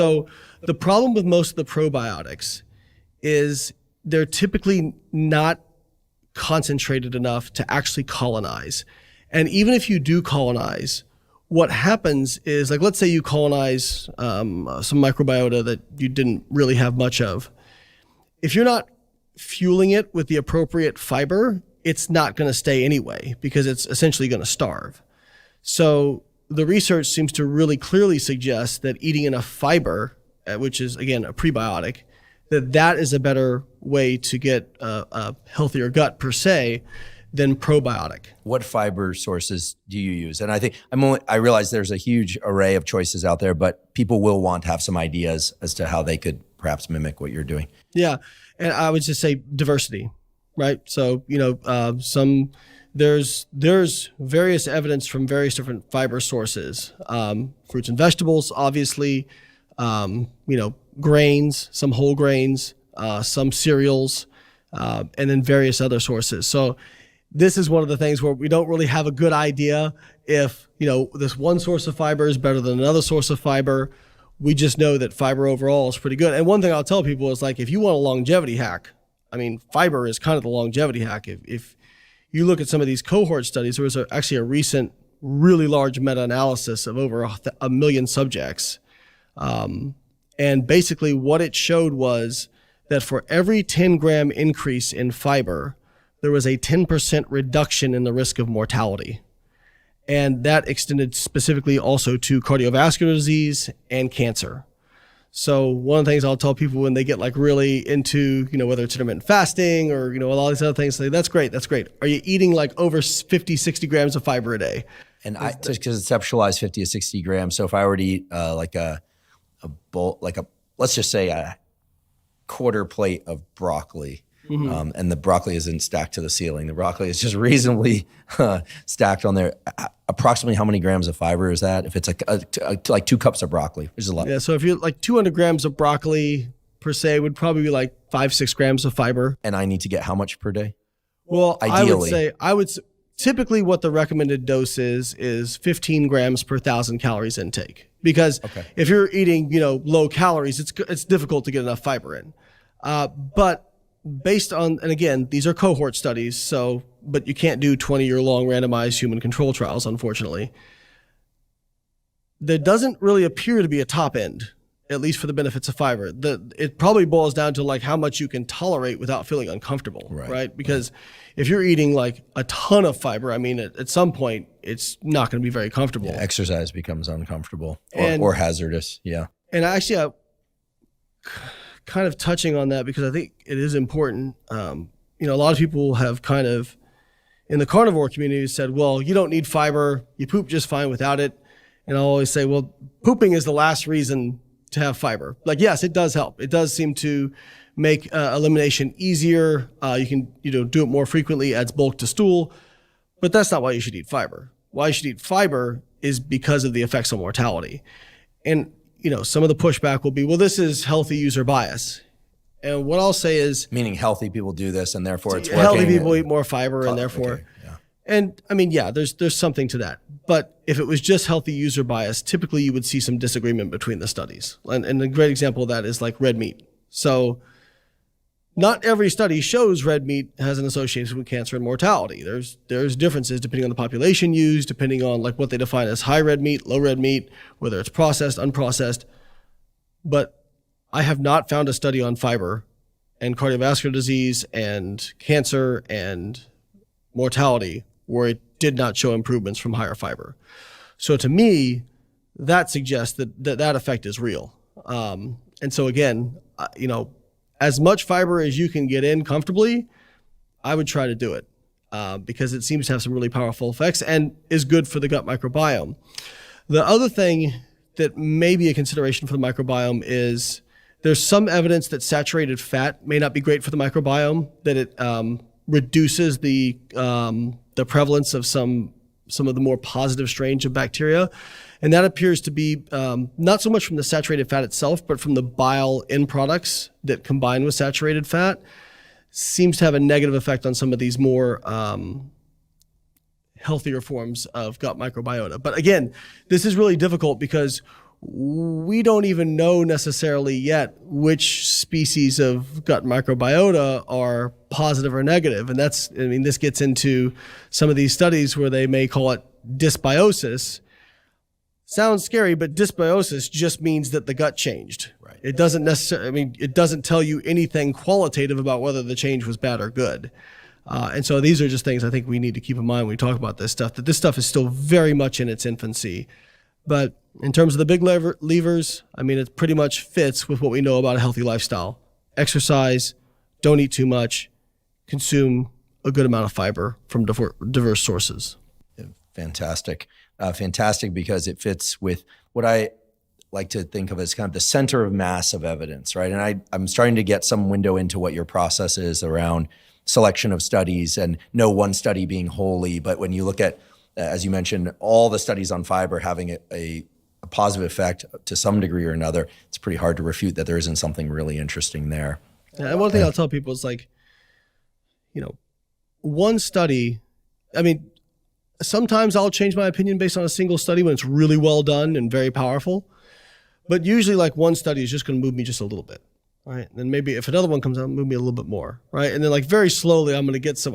So the problem with most of the probiotics is they're typically not concentrated enough to actually colonize. And even if you do colonize, what happens is, like, let's say you colonize some microbiota that you didn't really have much of. If you're not fueling it with the appropriate fiber, it's not going to stay anyway because it's essentially going to starve. So the research seems to really clearly suggest that eating enough fiber, which is, again, a prebiotic, that is a better way to get a healthier gut per se than probiotic. What fiber sources do you use? And I think I realize there's a huge array of choices out there, but people will want to have some ideas as to how they could perhaps mimic what you're doing. Yeah. And I would just say diversity, right? So, there's various evidence from various different fiber sources, fruits and vegetables, obviously, grains, some whole grains, some cereals, and then various other sources. So this is one of the things where we don't really have a good idea if, this one source of fiber is better than another source of fiber. We just know that fiber overall is pretty good. And one thing I'll tell people is, like, if you want a longevity hack, fiber is kind of the longevity hack. If you look at some of these cohort studies, there was actually a recent really large meta-analysis of over 1 million subjects. And basically what it showed was that for every 10-gram increase in fiber, there was a 10% reduction in the risk of mortality. And that extended specifically also to cardiovascular disease and cancer. So one of the things I'll tell people when they get really into, whether it's intermittent fasting or, all these other things, that's great. Are you eating over 50, 60 grams of fiber a day? And I just conceptualize 50 to 60 grams. So if I were to eat a bowl, let's just say a quarter plate of broccoli, and the broccoli isn't stacked to the ceiling. The broccoli is just reasonably stacked on there. Approximately how many grams of fiber is that? If it's like 2 cups of broccoli, which is a lot. Yeah, so if you're 200 grams of broccoli per se would probably be 5-6 grams of fiber. And I need to get how much per day? Well, ideally, I would say typically what the recommended dose is 15 grams per 1,000 calories intake. Because if you're eating, low calories, it's difficult to get enough fiber in. But based on, and again, these are cohort studies, but you can't do 20-year-long randomized human control trials, unfortunately. There doesn't really appear to be a top end, at least for the benefits of fiber. It probably boils down to how much you can tolerate without feeling uncomfortable, right? Because if you're eating a ton of fiber, at some point, it's not going to be very comfortable. Yeah, exercise becomes uncomfortable or hazardous, yeah. And actually, kind of touching on that because I think it is important. A lot of people have kind of, in the carnivore community, said, well, you don't need fiber. You poop just fine without it. And I'll always say, well, pooping is the last reason to have fiber. Yes, it does help. It does seem to make elimination easier. You can, do it more frequently, adds bulk to stool. But that's not why you should eat fiber. Why you should eat fiber is because of the effects on mortality. And some of the pushback will be, well, this is healthy user bias. And what I'll say is, meaning healthy people do this and therefore it's working. Healthy people eat more fiber and therefore, okay, yeah. And there's something to that. But if it was just healthy user bias, typically you would see some disagreement between the studies. And a great example of that is red meat. So not every study shows red meat has an association with cancer and mortality. There's differences depending on the population used, depending on what they define as high red meat, low red meat, whether it's processed, unprocessed. But I have not found a study on fiber and cardiovascular disease and cancer and mortality where it did not show improvements from higher fiber. So to me, that suggests that effect is real. And so again, as much fiber as you can get in comfortably, I would try to do it because it seems to have some really powerful effects and is good for the gut microbiome. The other thing that may be a consideration for the microbiome is there's some evidence that saturated fat may not be great for the microbiome, that it reduces the prevalence of some of the more positive strains of bacteria. And that appears to be not so much from the saturated fat itself, but from the bile end products that combine with saturated fat, seems to have a negative effect on some of these more healthier forms of gut microbiota. But again, this is really difficult because we don't even know necessarily yet which species of gut microbiota are positive or negative. And this gets into some of these studies where they may call it dysbiosis. Sounds scary, but dysbiosis just means that the gut changed. Right. It doesn't necessarily, it doesn't tell you anything qualitative about whether the change was bad or good. And so these are just things I think we need to keep in mind when we talk about this stuff, that this stuff is still very much in its infancy. But in terms of the big levers, it pretty much fits with what we know about a healthy lifestyle. Exercise, don't eat too much, consume a good amount of fiber from diverse sources. Fantastic. Fantastic, because it fits with what I like to think of as kind of the center of mass of evidence, right? And I'm starting to get some window into what your process is around selection of studies, and no one study being holy. But when you look at, as you mentioned, all the studies on fiber having a positive effect to some degree or another, it's pretty hard to refute that there isn't something really interesting there. Yeah, and one thing I'll tell people is one study, sometimes I'll change my opinion based on a single study when it's really well done and very powerful. But usually one study is just going to move me just a little bit. Right. And then maybe if another one comes out, move me a little bit more. Right. And then very slowly, I'm going to get some